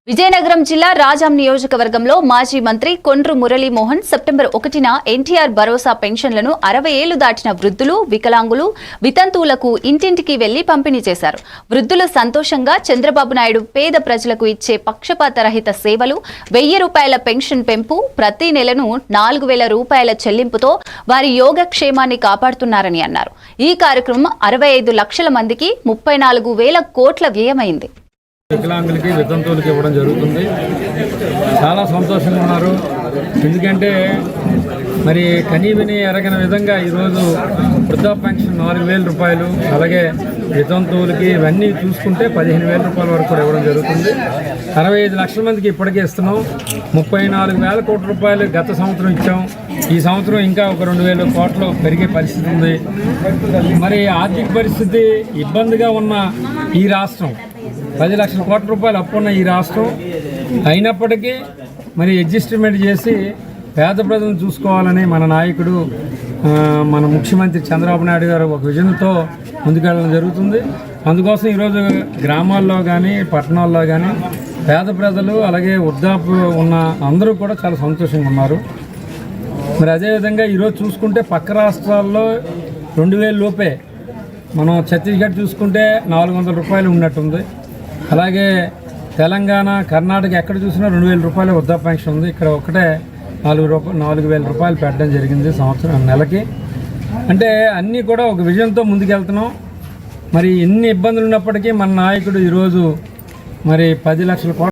విజయనగరం జిల్లా రాజాం నియోజకవర్గంలో మాజీ మంత్రి కొండ్రు మురళీమోహన్ సెప్టెంబర్ 1న ఎన్టీఆర్ భరోసా పెన్షన్లను 60 ఏళ్లు దాటిన వృద్ధులు, వికలాంగులు, వితంతువులకు ఇంటింటికి వెళ్లి పంపిణీ చేశారు. వృద్ధులు సంతోషంగా చంద్రబాబు నాయుడు పేద ప్రజలకు ఇచ్చే పక్షపాత రహిత సేవలు, 1000 రూపాయల పెన్షన్ పెంపు, ప్రతి నెలను 4000 రూపాయల చెల్లింపుతో వారి యోగక్షేమాన్ని కాపాడుతున్నారని అన్నారు. ఈ కార్యక్రమం 65 లక్షల మందికి 34,000 కోట్ల వ్యయమైంది. వికలాంగులకి వితంతువులకి ఇవ్వడం జరుగుతుంది. చాలా సంతోషంగా ఉన్నారు. ఎందుకంటే మరి కనీవిని ఎరగని విధంగా ఈరోజు వృద్ధా పెన్షన్ 4,000 రూపాయలు, అలాగే వితంతువులకి ఇవన్నీ చూసుకుంటే 15,000 రూపాయల వరకు కూడా ఇవ్వడం జరుగుతుంది. 65 లక్షల మందికి ఇప్పటికే ఇస్తున్నాం. 34,000 కోట్ల రూపాయలు గత సంవత్సరం ఇచ్చాం. ఈ సంవత్సరం ఇంకా ఒక 2,000 కోట్లు పెరిగే పరిస్థితి ఉంది. మరి ఆర్థిక పరిస్థితి ఇబ్బందిగా ఉన్న ఈ రాష్ట్రం, 10 లక్షల కోట్ల రూపాయలు అప్పున్న ఈ రాష్ట్రం అయినప్పటికీ మరి అడ్జస్ట్మెంట్ చేసి పేద ప్రజలను చూసుకోవాలని మన నాయకుడు, మన ముఖ్యమంత్రి చంద్రబాబు నాయుడు గారు ఒక విజన్తో ముందుకెళ్ళడం జరుగుతుంది. అందుకోసం ఈరోజు గ్రామాల్లో కానీ పట్టణాల్లో కానీ పేద ప్రజలు, అలాగే వృద్ధాప్య ఉన్న అందరూ కూడా చాలా సంతోషంగా ఉన్నారు. మరి అదేవిధంగా ఈరోజు చూసుకుంటే పక్క రాష్ట్రాల్లో 2,000 లోపే, మనం ఛత్తీస్గఢ్ చూసుకుంటే 400 రూపాయలు ఉన్నట్టుంది. అలాగే తెలంగాణ, కర్ణాటక ఎక్కడ చూసినా 2,000 రూపాయలు వృద్ధా పెన్షన్ ఉంది. ఇక్కడ ఒకటే 4,000 రూపాయలు పెట్టడం జరిగింది సంవత్సరం నెలకి. అంటే అన్నీ కూడా ఒక విజన్తో ముందుకెళ్తున్నాం. మరి ఎన్ని ఇబ్బందులు ఉన్నప్పటికీ మన నాయకుడు ఈరోజు మరి 10 లక్షల కోట్ల